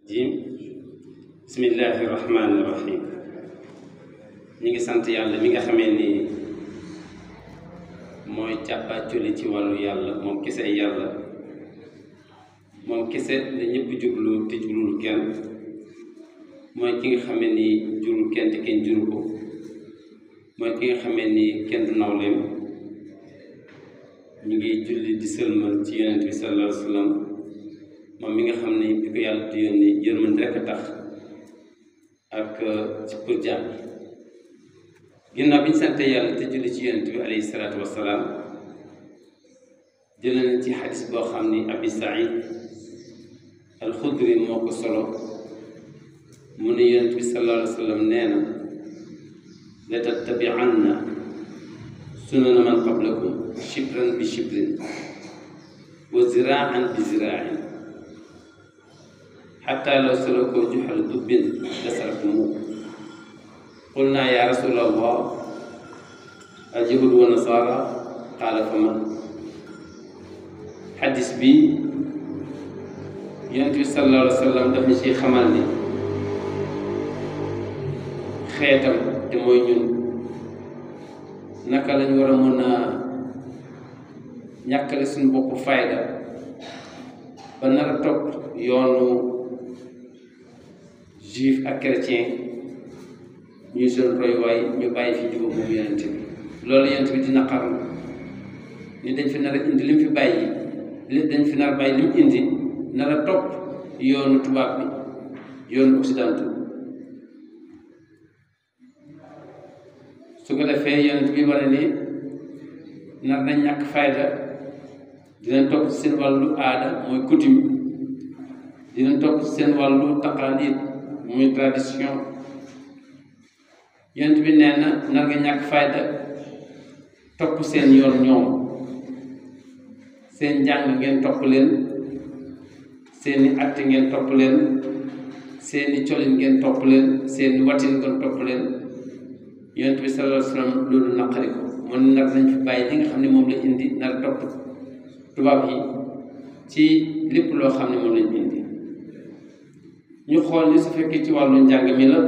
jim bismillahi rahmaani rahim. ñi ngi sant yàlla mi nga xamee ni mooy càppaaculi ci wàllu yàlla, moom kese yàlla, moom kese la ñëpp jublu te jurul kenn. mooy ki nga xamee ni jurul kenn te kenn juru ko. mooy ki nga xamee ni kenn du nawleem. ñu ngi julli di sëlmal ci yonent bi sallallahu alayhi wa sallam, moom mi nga xam ne bi ko yàlla di yónni yërmande rekk a tax ak ci pour jàmm. ginnaaw bi ñu sante yàlla te julli ci yonent bi alayhi salaatu wassalaam, jëlee nañ ci xadis boo xam ni Abi Saïd al-Xudri moo ko solo. mu ne yonent bi sallallahu alayhi wa sallam nee na la tattabi'anna sunana man qablakum shibran bi shibrin wa ziraan bi ziraain xataa law salakoo juhra dubbin la salakumuuhu. qulnaa yaa rasuulallah al-yahuud wa nasaara qaala faman. xadis bi yonent bi sallallahu alayhi wa sallam daf ñu ciy xamal ni xeetam te mooy ñun naka lañ war a mën a ñàkkale suñu bopp fayda ba nar a topp yoonu juif ak chrétien ñuy seen royuwaay ñu bàyyi fi juba boobu yonent bi. loolu yonent bi di naqarlu ni dañ fi nar a indi li mu fi bàyyi dañ fi nar a bàyyi li mu indi nar a topp yoonu tubaab bi, yoonu occidentaux. su ko defee yonent bi wane ni nar nañ ñàkk fayda, dinañ topp ci seen wàllu aada mooy coutume, dinañ topp ci seen wàllu taqaalid muy tradition. yonent bi nee na nar nga ñàkk fayda topp seen yoon ñoom, seen njàng ngeen topp leen, seeni atte ngeen topp leen, seeni colin ngeen topp leen, seeni watin ngeen topp leen. yonent bi sallallahu alayhi wa sallam loolu naqari ko, mun nar nañ fi bàyyi li nga xam ne moom la indi, nar topp tubaab yi ci lépp loo xam ne moom lañ indi. ñu xool ni su fekkee ci wàllu njàng mi la,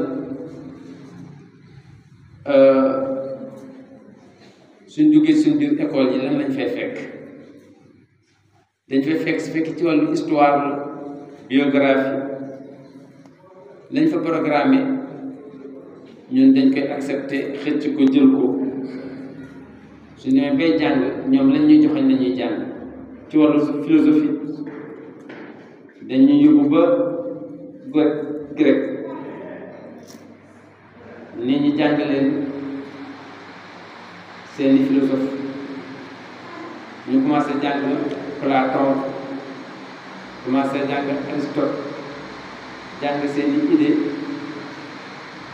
suñ duggee suñ biir école yi lan lañ fay fekk. dañ fay fekk su fekkee ci wàllu histoire la, biographie lañ fa programmé ñun dañ koy accepté, xëcc ko jël ko. su ñëwee bay jàng ñoom lañ ñuy joxañ lañuy jàng. ci wàllu philosophie dañuy yóbbu ba grec nit ñi jàng leen seeni philosophe. ñu commencé jàng Platon, commencé jàng Aristote, jàng seeni idée,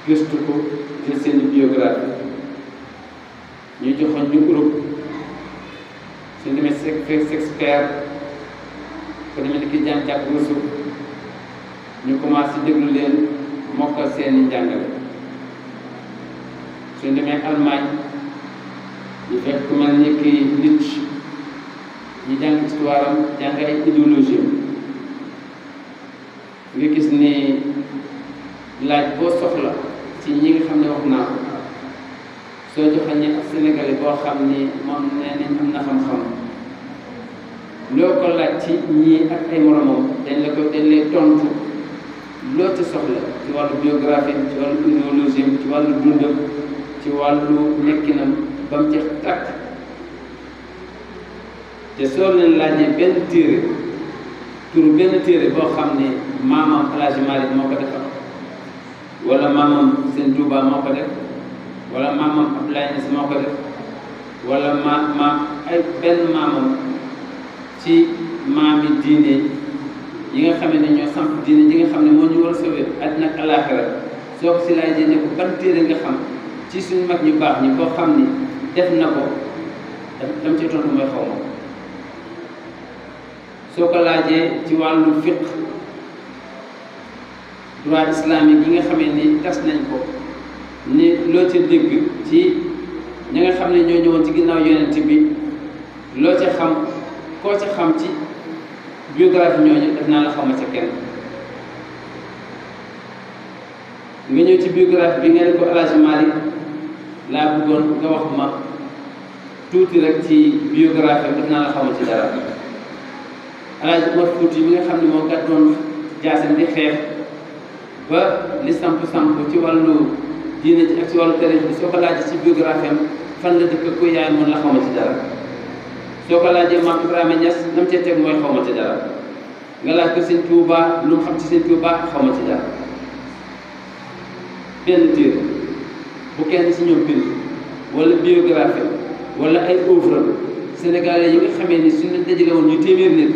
gëstu ko, jël seeni biographie. ñu joxoon ñu Europe su demee Shakespeare, ko demee ni ki jàng jàpp Rousseau, ñu commencé déglu leen mokkal seeni njàngale. su demee Allemagne ñu fekk ku mel ni ki Nietzsche, ñu jàng histoire am, jàng ay idéologie am. nga gis ni laaj boo soxla ci ñi nga xam ne wax naa ko, soo joxañee ak Sénégalais boo xam ni moom nee nañ am na xam-xam, loo ko laaj ci ñii ak ay moromam dañ lay tontu loo ci soxla ci wàllu biographie, ci wàllu idéologie, ci wàllu dundam, ci wàllu nekkinam ba mu jeex tàkk. te soo leen laajee benn téere, turu benn téere boo xam ne maamam El Hadj Malick moo ko defar, wala maamam Sëñ Tuubaa moo ko def, wala maamam Abdoulaye Niass moo ko def, wala ay benn maamam ci maami diine yi nga xam ne ñoo samp diine yi nga xam ne moo ñu war a sauver àddina ak alaaxira. soo ko si laajee ne ko ban téere nga xam ci suñu mag ñu baax ñi boo xam ni def na ko, dama ci tontu mooy xaw ma. soo ko laajee ci wàllu fiqh, droit islamique yi nga xamee ni tas nañ ko, ni loo ca dégg ci ñi nga xam ne ñoo ñëwoon ci ginnaaw yonent bi, loo ca xam, koo ca xam ci biographie ñooñu def naa la xaw ma ca kenn. nga ñëw ci biographie bi nga ne ko El Hadj Malick laa bëggoon nga wax ma tuuti rek ci biographie def naa la xamal ci dara El Hadj Omar Fouti mi nga xam ne moo gàddoon jaasam di xeex ba li samp ci wàllu diine ci ak ci wàllu tarix bi soo ko laajee ci biographie am fan la dëkk ko yaay mën la xamal ci dara soo ko laajee maam Ibrahima Niass nam cee teg mooy xamal ci dara nga laaj ko sëñ Touba lu mu xam ci sëñ Touba xamal ci dara benn téere bu kenn ci ñoom bind wala biographie wala ay œuvre sénégalais yi nga xamee ni suñu dajale woon ñu téeméer nit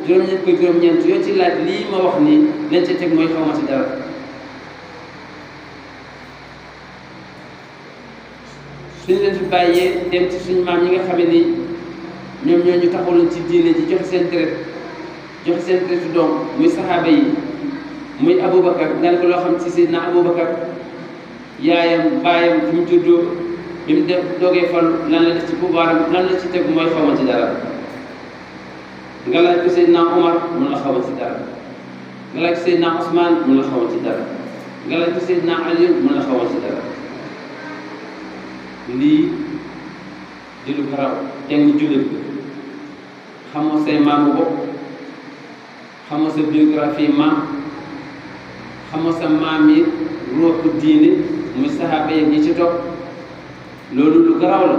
juróom-ñett ko juróom-ñeent yoo ci laaj lii ma wax nii lañ ca teg mooy xawma ci dara suñ leen fi bàyyee dem ci suñu maam ñi nga xamee ni ñoom ñoo ñu taxawaloon ci diine ji joxe seen deret doom muy saxaaba yi muy Aboubacar nga ne ko loo xam ci Seydina Aboubacar yaayam baayam fi mu juddoo bi mu def doogee fal lan la def ci pouvoiram lan la ci teg mooy xawma ci dara nga laaj ko Seydina Omar mun la xawma ci dara nga laaj ko Seydina Ousmane mun la xawma ci dara nga laaj ko Seydina Ali mun la xawma ci dara lii di lu ko raw teg ni jullit bi xamoo say maamu bopp xamoo sa biographie maam xamoo sa maam yi ruuxu diine muy saxaaba yi ñi ci topp loolu lu garaaw la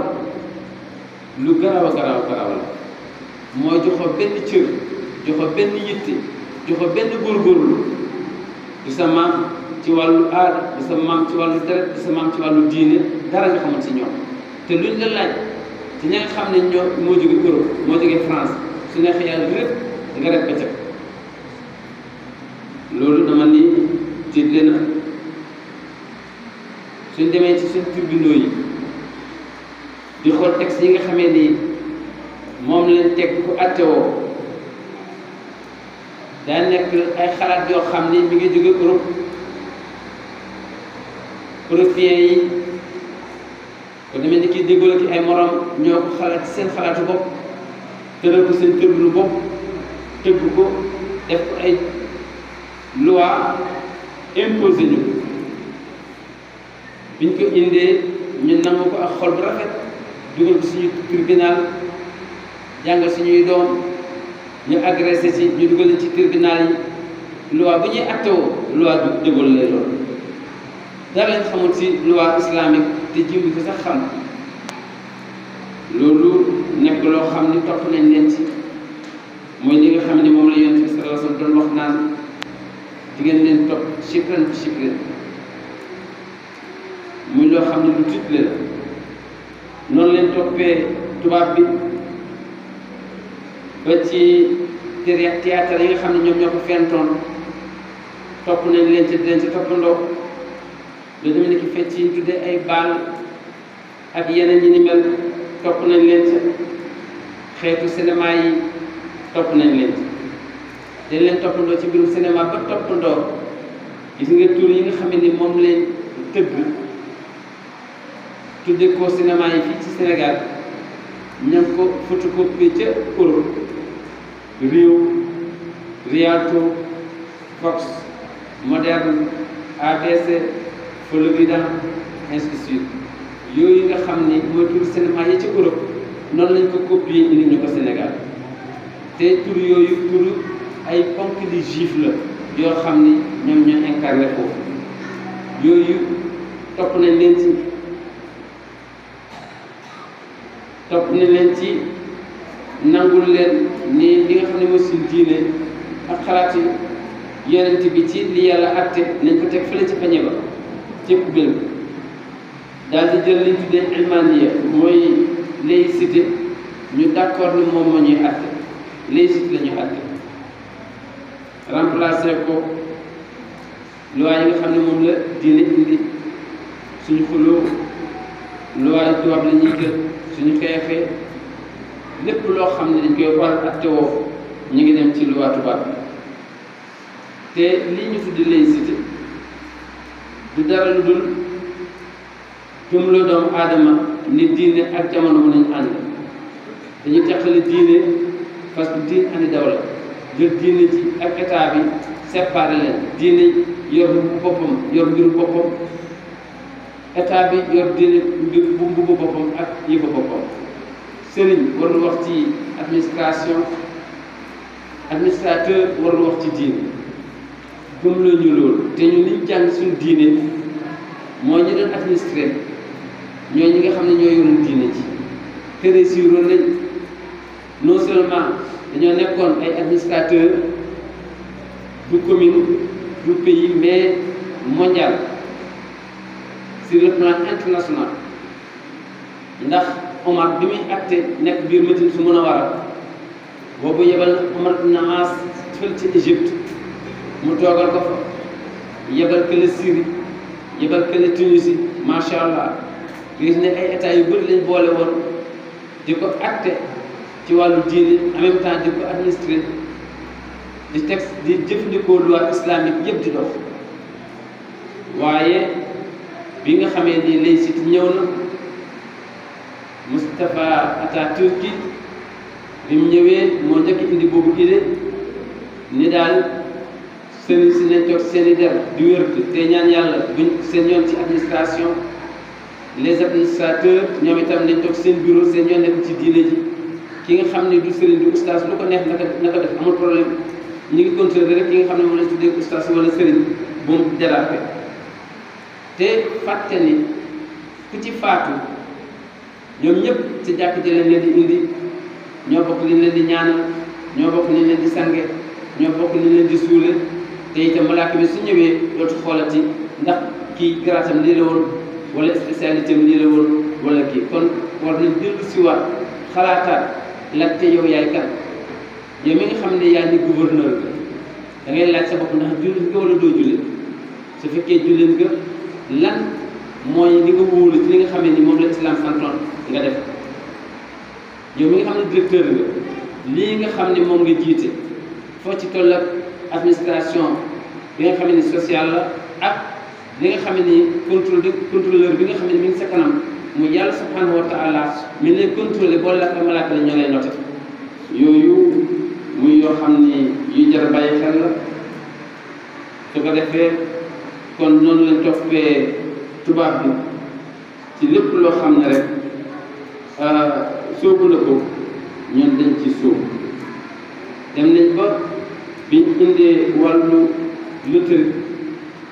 lu garaaw la mooy joxo benn cër joxo benn yitte joxo benn góorgóorlu du sa maam ci wàllu aada du sa maam ci wàllu deret du sa maam ci wàllu diine dara nga xamul ci ñoom te luñ la laaj te ña nga xam ne ñoo moo jóge Europe moo jóge France su neexee yàlla lépp nga rek ba loolu dama ni tiitle na suñ demee ci suñ tribunaux yi di xool texte yi nga xamee ni moom leen teg ku attewoo daa nekk ay xalaat yoo xam ni mi ngi jóge Europe européens yi ko demee ni ki déggoo ki ay morom ñoo ko xalaat seen xalaatu bopp tëral ko seen tërlu bopp tëgg ko def ko ay loi imposé ñu biñ ko indee ñu nangu ko ak xol bu rafet dugal ko suñu tribunal jàngal suñuy doom ñu agressé ci ñu dugal ci tribunal yi loi bu ñuy attewoo loi du dégol lay doon dara lañ xamul ci loi islamique te jiw bi ko sax xam loolu nekk loo xam ni topp nañ leen ci mooy li nga xam ne moom la Yonent bi sallallahu alayhi wa sallam doon wax naan di ngeen leen topp shikran bi shikran muy loo xam ne lu tiitle la noonu leen toppee tubaab bi ba ci théâtre yi nga xam ne ñoom ñoo ko fentoon topp nañ leen ci leen ci toppandoo lu demee ni ki fecc yi ñu tuddee ay baal ak yeneen ñi ni mel topp nañ leen ci xeetu cinéma yi topp nañ leen ci dañ leen toppandoo ci mbirum cinéma ba toppandoo gis nga tur yi nga xam ne ni moom leen tëgg tudde ko cinéma yi fii ci Sénégal ña ngi ko photocopie ca Europe Rialto Fox Moderne ABC Florida ainsi de suite yooyu nga xam ni mooy tur cinéma yi ci Europe noonu lañ ko copier indi ñu ko Sénégal te tur yooyu tur ay ponk di juif la yoo xam ni ñoom ñoo incarné foofu yooyu topp nañ leen ci nangul leen ni li nga xam ne mooy suñu diine ak xalaat yi yonent bi ci li yàlla àtte nañ ko teg fële ci pañe ba ci poubelle bi daal di jël liñ tuddee ilmaniya mooy laïcité ñu d'accord ni moom moo ñuy àtte laïcité la ñu àtte remplacé ko loi yi nga xam ne moom la diine indi suñu xuloo loi tubaab la ñuy jël suñu xeexee lépp loo xam ne dañ koy war a attewoo ñu ngi dem ci loi tubaab bi te lii ñu tuddi laïcité du dara lu dul gëmloo doomu aadama ni diine ak jamono mën nañu ànd dañuy teqale diine parce que diine andi daw la jël diine ji ak état bi séparé leen diine yor boppam yor mbiru boppam état bi yor diine bu mbubu boppam ak yëfa boppam sëriñ warul wax ci administrateur warul wax ci diine gëm la ñu loolu te ñu liñ jàng suñu diine moo ñu doon administré ñooy ñi nga xam ne ñoo yoroon diine ji te réussiroon nañ non seulement dañoo nekkoon ay administrateur du commune du pays mais mondial sur le plan international ndax Omar bi muy acté nekk biir Madina su mën a waral boobu yebal na Omar ibn As fël ci Égypte mu toogal ko fa yebal kële Syrie yebal kële Tunisie macha allah gis ne ay états yu bëri lañ boole woon di ko acté ci wàllu diine en même temps di ko administré di texte di jëfandikoo loi islamique yëpp di dox waaye bi nga xamee ni laïcité ñëw na Moustapha Atatürk bi mu ñëwee moo njëkk indi boobu idée ni daal sëriñ si nañ toog seen i der di wér te ñaan yàlla buñ seen yoon ci administration les administrateurs ñoom itam nañ toog seen bureau seen yoon nekk ci diine ji ki nga xam ne du sëriñ du oustaz lu ko neex naka def amul problème ñu ngi contrôler rek ki nga xam ne moom lañ tuddee oustaz wala sëriñ bu mu dérapé te fàtte ni ku ci faatu ñoom ñëpp ci jàkk ji lañ leen di indi ñoo bokk liñ leen di ñaanal ñoo bokk liñ leen di sange ñoo bokk liñ leen di suule te itam malaaka bi su ñëwee dootu xoolati ndax kii garaatam lii la woon wala spécialité am lii la woon wala kii kon war nañ dellu si waat xalaataat laajte yow yaay kan yow mi nga xam ne yaa ni gouverneur ga da ngay laaj sa bopp ndax jullit nga wala doo jullit su fekkee jullit nga lan mooy li nga wóolu ci li nga xam ne ni moom la islam santoon nga def yow mi nga xam ne directeur nga lii nga xam ne moom nga jiite foo ci toll ak administration bi nga xam ne ni social la ak li nga xam ne ni contrôleur bi nga xam ne mi ngi sa kanam mu yàlla subhanahu wa taala mi lay contrôlé boole la ak malaaka la ñoo lay noté yooyu muy yoo xam ni yu jar a bàyyi xel la su ko defee kon noonu lañ toppee tubaab bi ci lépp loo xam ne rek sóobu na ko ñun dañ ci sóobu dem nañ ba biñ indee wàllu loterie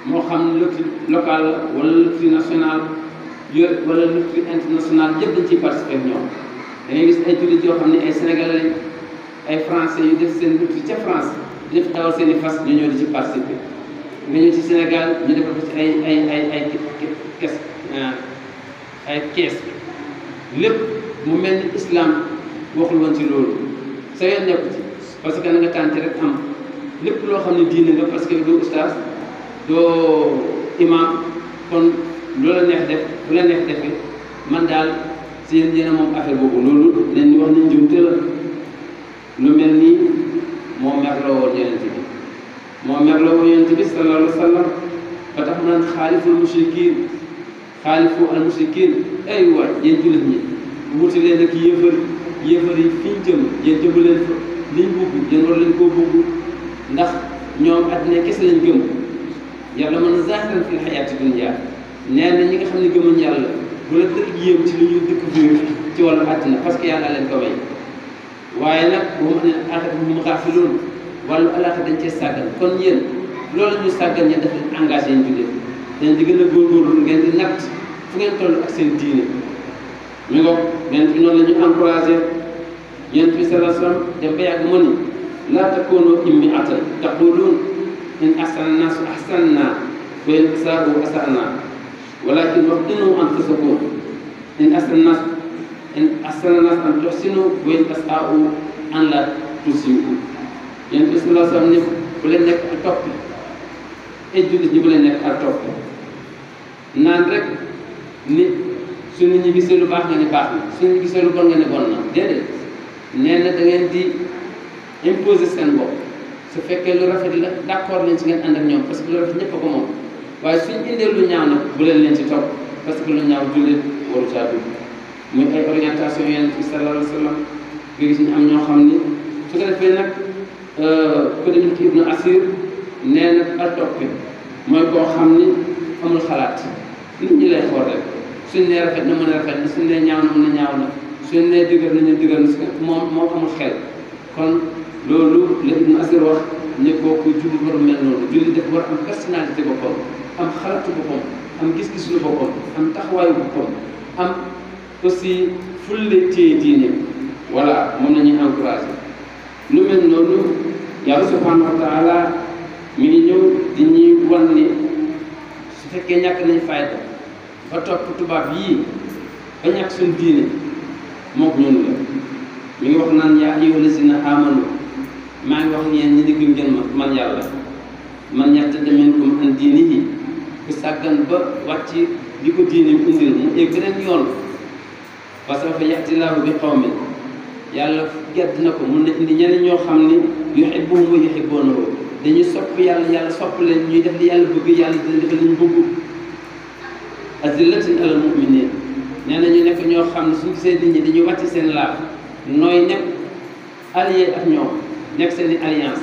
moo xam ne loterie locale la wala loterie nationale wala loterie internationale yëpp dañ ciy participer ak ñoom da ngay gis ay jullit yoo xam ne ay sénégalais lañ ay français yu def seen loterie ca France di def dawal seen i fas ñu ñëw di ci participer nga ñëw ci Sénégal ñu defal ko ci ay kees ay kees lépp mu mel ni islam waxul woon ci loolu sa yoon nekku ci parce que na nga tànte rek am lépp loo xam ne diine nga parce que doo ustaas doo imam kon loola neex def bu la neex defee man daal si yéen moom affaire boobu loolu leen ñu wax nañ jumte la lu mel nii moo merloo woon yonent bi moo merloo woon yonent bi sallallahu alayhi wa sallam ba tax mu naan xaaliful mushrikiin xaalifu al mushrikiin ay waay yéen jullit ñi wuti leen ak yéefar yi fi ñu jëm yéen jëmu leen fa liñ bugg yéen war leen koo bugg ndax ñoom àddina kese lañ gëm yàlla mën na zaahiran fil hayaati dunya nee na ñi nga xam ne gëmuñ yàlla bu la dëgg yéem ci lu ñu découvrir ci wàllu àddina parce que yàlla leen ko may waaye nag bu ma ne àllata bu mu xaafiloon wàllu àllata dañ cee sàggan kon yéen loolu ñu sàggan ñeen daf leen engagé yéen jullit dañ di gën a góorgóorlu ngeen di natt fu ngeen toll ak seen diine mi ngoog yonent bi noonu la ñu encouragé yonent bi sallallahu alayhi wa sallam dem ba yàgg mu ni laa takoonu immi'atan taquluun in ahsana naasu ahsanna wa in asaa'u asa'na walakin wahdinu anfusakum in ahsana naas an tuhsinu wa in asaa'u an laa tusii'u yonent bi sallallahu alayhi wa sallam ni bu leen nekk ak topp ay jullit ñi bu leen nekk ak topp naan rek nit su nit ñi gisee lu baax nga ne baax na su nit ñi gisee lu bon nga ne bon na déedéet nee na da ngeen di imposer seen bopp su fekkee lu rafet la d'accord leen ci ngeen ànd ak ñoom parce que lu rafet ñëpp a ko moom waaye suñ indee lu ñaaw nag bu leen leen ci topp parce que lu ñaaw jullit waru caa dugg muy ay orientation yonent bi sallallahu alayhi wa sallam nga gis ñu am ñoo xam ni su ko defee nag ko demee ci Ibnu Asir nee na al toppi mooy koo xam ni amul xalaat nit ñi lay xool rek suñ nee rafet na mën a rafet na suñ nee ñaaw na mën a ñaaw na suñ nee dëgër nañu dëgër na moom amul xel kon loolu la Ibn Asir wax ne kooku julli war a mel noonu julli dafa war am personnalité boppam am xalaatu boppam am gis-gisu boppam am taxawaayu boppam am aussi fulle téye diine voilà moom la ñuy encouragé lu mel noonu yàlla subhanahu wa taala mi ngi ñëw di ñuy wan ni su fekkee ñàkk nañ fayda ba topp tubaab yii ba ñàkk suñ diine mook ñun la mi ngi wax naan yaa ayyuhal lazina amanu maa ngi wax yéen ñi digg ngeen man yàlla man yartadda minkum an diinihi ku sàggan ba wàcc di ko diine mu indil mu egg beneen yoon fa sawfa ya'ti llaahu bi qawmin yàlla gedd na ko mun na indi ñeneen ñoo xam ni yuhibbuhum wa yuhibbuunahu dañuy sopp yàlla yàlla sopp leen ñuy def li yàlla bëgg yàlla dina def li ñu bëgg azillatin alal mu'minin nee na ñu nekk ñoo xam ne suñu gisee nit ñi dañuy wàcc seen laaf nooy nekk allié ak ñoom nekk seen i alliance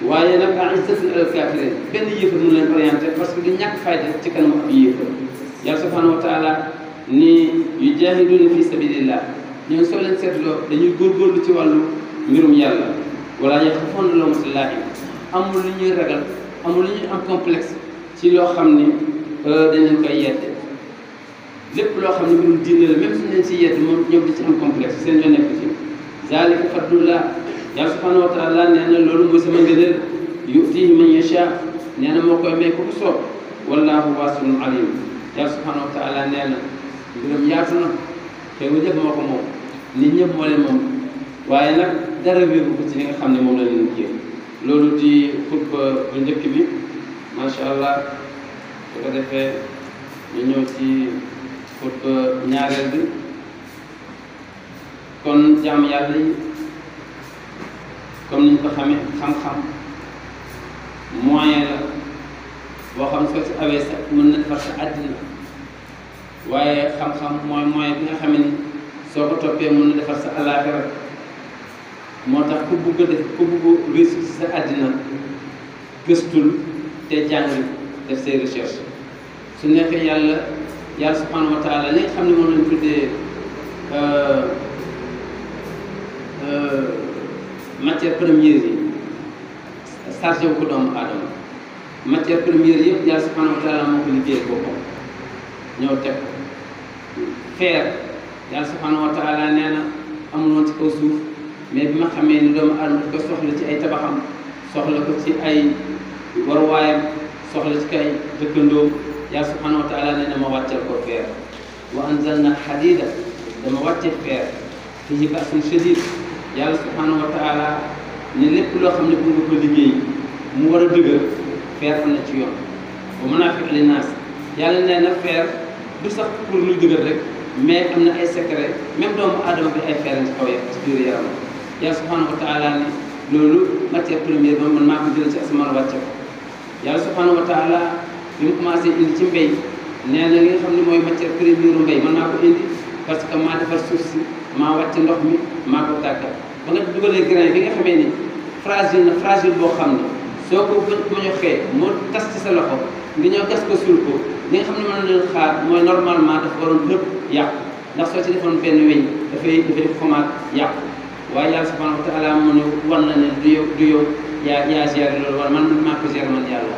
waaye nag a'izzatin alal kafirin benn yéefar mun leen orienté parce que du ñàkk fayda ci kanam ab yéefar yàlla subhanahu wa taala ni yujaahiduna fi sabilillah ñoom soo leen seetloo dañuy góorgóorlu ci wàllu mbirum yàlla wala yaxaafuuna lawmata laa'im amul lu ñuy ragal amul lu ñuy am complexe ci loo xam ni dañ leen koy yedde lépp loo xam ne mbirum diine la même suñu leen si yedd moom ñoom di ci am complexe seen yoo nekk ci zalika fadlullah yàlla subhanahu wa taala nee na loolu mooy sama ngëneel yu'tihi man yasha nee na moo koy may ku ko soob wallahu waasi'un alim yàlla subhanahu wa taala nee na mbiram yaatu na xew ñëpp moo ko moom nit ñëpp moo leen moom waaye nag dara wéeru ko ci li nga xam ne moom la leen jéem loolu di xutba bu njëkk bi macha allah su ko defee ñu ñëw ci xutba ñaareel bi kon jaam yàlla yi comme niñ ko xamee xam-xam moyen la boo xam soo si awee sax mën na defar sa àddina waaye xam-xam mooy moyen bi nga xam ni soo ko toppee mën na defar sa àllaaxira moo tax ku bugg a def ku bugg réussir ci sa àddina gëstul te jàng def say recherche su nekkee yàlla subhanahu wa taala li nga xam ne moom lañ tuddee matière première yi chargé wu ko doomu aadama matière première yëpp yàlla subhanahu wa taala moo ko liggéey boppam ñëw teg fer yàlla subhanahu wa taala nee na amul woon ci kaw suuf mais bi ma xamee ni doomu aadama daf ko soxla ci ay tabaxam soxla ko ci ay waruwaayam soxla ci kay dëkkandoom yàlla subhanahu wa taala nee na ma wàcceel ko fer wa anzalna hadida dama wàcce fer fihi ba'sun shadid yàlla subhanahu wa taala ne lépp loo xam ne bu nga ko liggéey mu war a dëgër fer am na ci yoon wa manaafi'u linnaas yàlla nee na fer du sax pour luy dëgër rek mais am na ay secret même doomu aadama bi ay fer ci kaw ci biir yaram yàlla subhanahu wa taala ne loolu matière première ba man maa ko jël ci asamaan wàcce ko yàlla subhanahu wa taala bi mu commencé indi ci mbéy nee na li nga xam ne mooy matière première u mbéy man maa ko indi parce que maa defar suuf si maa wàcc ndox mi maa ko tàggat ba nga dugalee grain bi nga xamee ni fragile boo xam ne soo ko bañoxee moo tas ci sa loxo nga ñëw gas ko suul ko li nga xam ne mën na leen xaar mooy normalement dafa waroon lépp yàqu ndax soo ci defoon benn weñ dafay xomaat yàqu waaye yàlla subhanahu wa taala mu ne wan na ne du yow yaa géré loolu wala man maa ko géré man yàlla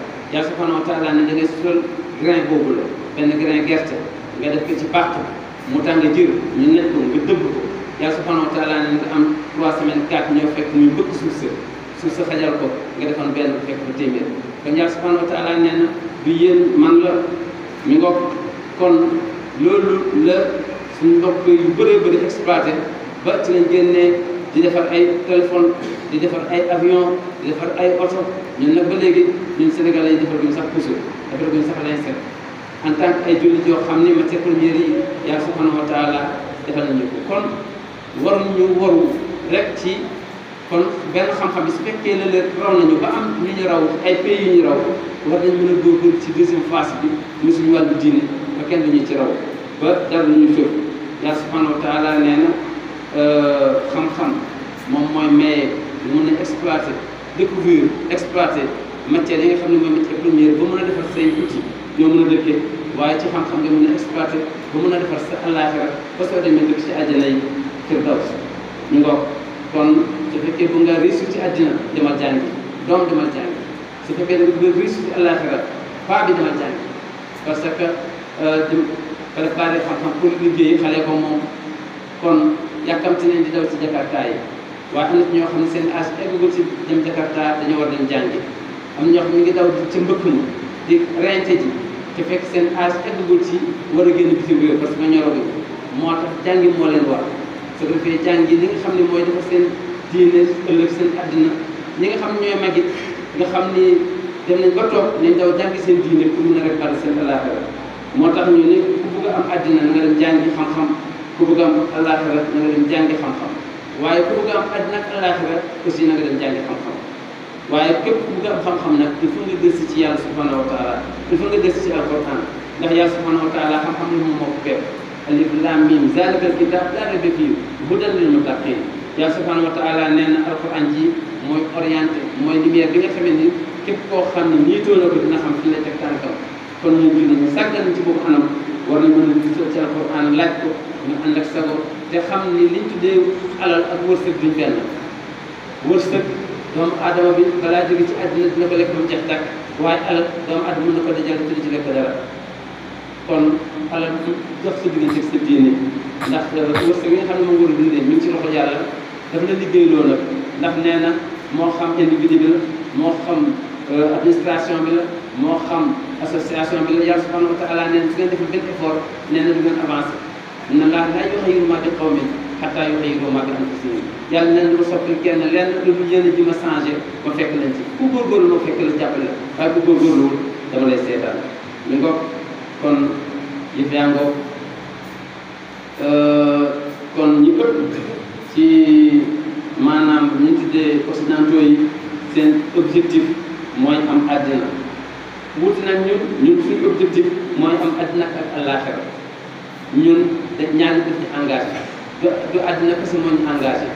subhanahu wa taala ne da ngay sol grain boobu la benn grain gerte nga def ko ci bàq mu tàng jër ñu nekk ko nga dëbb ko yàlla subhanahu wa taala ne nga am 3 semaines 4 ñëw fekk muy bëgg suuf sa xajal ko nga defoon benn fekk ba téeméer kon yàlla subhanahu wa taala nee na du yéen man la mi ngoog kon loolu la suñu mbokk yu bëree bëri exploité ba ci lañ génnee di defar ay téléphone di defar ay avion di defar ay oto ñun nag ba léegi ñun Sénégalais yi defar guñu sax puso defar guñu sax lañ set en tant que ay jullit yoo xam ni matière première yi yàlla subhanahu wa taala defal nañu ko kon waruñu waru rek ci kon benn xam-xam bi su fekkee la leen raw nañu ba am lu ñu raw ay pays yu ñu raw war nañ mën a góorgóorlu ci deuxième phase bi mu suñu wàllu diine ba kenn duñu ci raw ba dara lu ñu fépp yàlla subhanahu wa taala nee na xam-xam moom mooy maye lu mën a exploiter découvrir exploiter matière yi nga xam ne mooy matière première ba mën a defar say outil ñoo mën a dëkkee waaye ci xam-xam nga mën a exploité ba mën a defar sa àllaaxira ba soo demee dëkk ci àjjana yi firdaws ñu ngoog kon su fekkee bu nga réussir ci àddina demal jàngi doom demal jàngi su fekkee da nga bëgg réussir ci àllaaxira paa bi demal jàngi parce que préparé xam-xam pour liggéey xale ko moom kon yàkkamti nañ di daw ci jakarta yi waaye am na ñoo xam ne seen âge eggagul ci dem jakarta dañoo war dem jàngi am na ñoo xam ne ñu ngi daw ci mbëkk mi di rente ji te fekk seen âge eggagul ci war a génn bitim réew parce que ñoroguñ moo tax jàngi moo leen war su ko defee jàngi li nga xam ne mooy dafa seen diine ëllëg seen àddina ñi nga xam ne ñooy magit nga xam ni dem nañ ba toog nañ daw jàngi seen diine pour mën a réparer seen àllaaxira moo tax ñu ne ku bëgg a am àddina na nga dem jàngi xam-xam ku bëgg a am àllaaxira na nga dem jàngi xam-xam waaye ku bëgg a am àddina ak àllaaxira aussi na nga dem jàngi xam-xam waaye képp ku bëgg a am xam-xam nag il faut nga gëstu ci yàlla subhanahu wa taala il faut nga gëstu ci alquran ndax yàlla subhanahu wa taala xam-xam ne moom moo ko bépp alif lam mim zalikal kitab laa rayba fiihi hudan lil muttaqin yàlla subhanahu wa taala nee na alquran ji mooy orienté mooy lumière bi nga xamee ni képp koo xam ne niitoo na ko dina xam fi lay teg tànkam kon ñun jullit ñi sàggan ci boobu anam war nañ mën a gisoo ci alquran laaj ko ñu ànd ak sago te xam ni liñ tuddee alal ak wërsëg duñ benn wërsëg doomu aadama bi balaa jóge ci àddina dina ko lekk ba mu jeex tàkk waaye alal doomu aadama mën na ko dajal te du ci lekk dara kon alal du dox sa diggante ak sa diine ndax wërsëg yi nga xam ne moom war a dundee mi ngi ci loxo yàlla daf la liggéey loo nag ndax nee na moo xam individu bi la moo xam administration bi la moo xam association bi la yàlla subhanahu wa taala nee na su ngeen deful benn effort nee na du ngeen avancé inna allaha laa yughayyiru maa bi qawmin hattaa yughayyiru maa bi anfusihim yàlla nee na du soppi kenn lenn lu dul yéen a ji ma changé ma fekk leen ci ku góorgóorlu ma fekk la jàppale la waaye ku góorgóorluwul dama lay seetaan mi ngoog kon yëf yaa ngoog kon ñu ëpp ci maanaam ñu tuddee occidentaux yi seen objectif mooy am àddina wuti nag ñun suñu objectif mooy am àddina ak àllaaxira ñun dañ ñaari def ñu engagé du àddina kese moo ñu engagé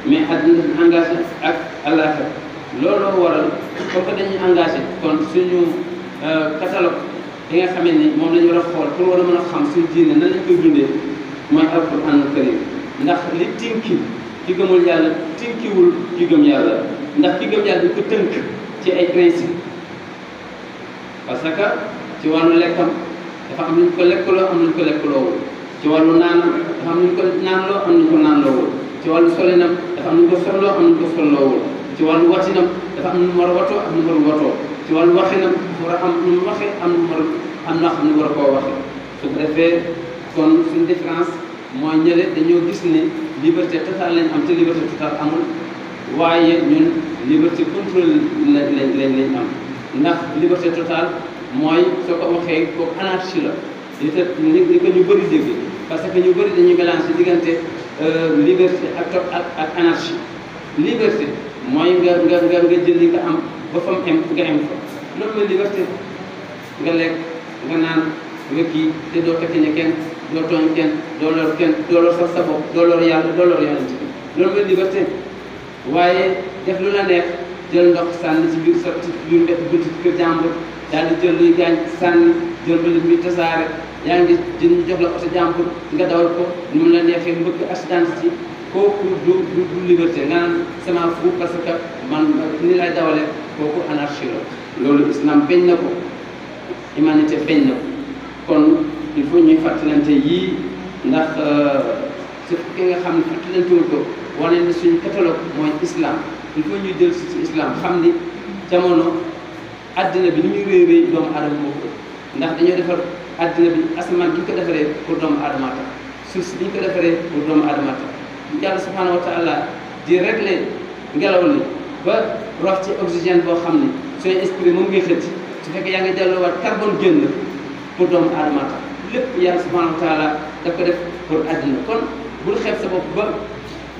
mais àddina daf ñu engagé ak àllaaxira looloo waral comme que dañuy engagé kon suñu catalogue yi nga xamee ni moom la ñu war a xool pour war a mën a xam suñu diine nan lañ koy dundee mooy alquranul karim ndax li tinki ki gëmul yàlla tinkiwul ki gëm yàlla ndax ki gëm yàlla di ko tënk ci ay principe parce que ci wàllu lekkam dafa am lu ñu ko lekkaloo am lu ñu ko lekkaloowul ci wàllu naanam dafa am lu ñu ko naanloo am lu ñu ko naanloowul ci wàllu solinam dafa am lu ñu ko solloo am lu ñu ko solloowul ci wàllu watinam dafa am lu mu war a watoo ak lu mu warul watoo ci wàllu waxinam dafa war a am lu mu waxee am lu mu war am noo xam ne war a koo waxee su ko defee kon suñu différence mooy ñële dañoo gis ne liberté totale lañ am te liberté totale amul waaye ñun liberté contrôle lañ am ndax liberté totale mooy soo ko waxee kooku anarchie la li ko ñu bëri dégg parce que ñu bëri dañuy mélanger diggante liberté ak anarchie liberté mooy nga jël li nga am ba fa mu em nga em fa loolu mooy liberté nga lekk nga naan nga kii te doo tekkiñe kenn doo tooñ kenn doo lor kenn doo lor sax sa bopp doo lor yàlla doo lor yàlla ci loolu mooy liberté waaye def lu la neex jël ndox sànni ci biir sotti ci biir mbedd buntu kër jàmbur daal di jël luy gaañ sànni jël mbalit mi tasaare yaa ngi jën jox la oto jàmbur nga dawal ko ni mu la neexee mbëkk accident ci kooku du liberté nga naan sama fu parce que man ni lay dawale kooku anarchie la loolu islam bañ na ko humanité bañ na ko kon il faut ñuy fàttalante yii ndax su fekkee nga xam ne fàttalantewul ko wane ni suñu catalogue mooy islam il faut ñuy dellu si islam xam ni jamono addina bi ni muy réy doomu aadama moo ko ndax dañoo defar addina bi asamaan bi ñu ko defaree pour doomu aadama tax suuf si bi ñu ko defaree pour doomu aadama tax yàlla subhanahu wa taala di régler ngelaw li ba rox ci oxygène boo xam ne sooy esprit moom ngay xëcc su fekkee yaa ngi delloowaat carbone génn pour doomu aadama tax lépp yàlla subhanahu wa taala daf ko def pour addina kon bul xeeb sa bopp ba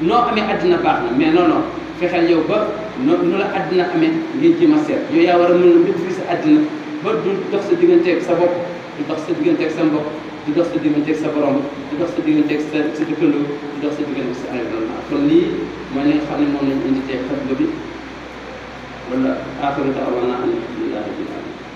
noo amee addina baax na mais non non fexeel yow ba nu la addina amee ngeen jéem a seet yow yaa war a mën a maîtriser addina ba du dox sa digganteeg sa bopp du dox sa digganteeg sa mbokk du dox sa digganteeg sa borom du dox sa digganteeg sa dëkkandoo du dox sa digganteeg sa environnement kon lii mooy li nga xam ne moom lañu indi tey xatba bi wala aaxiru da'waanaa an alhamdulillahi rabbil aalamiin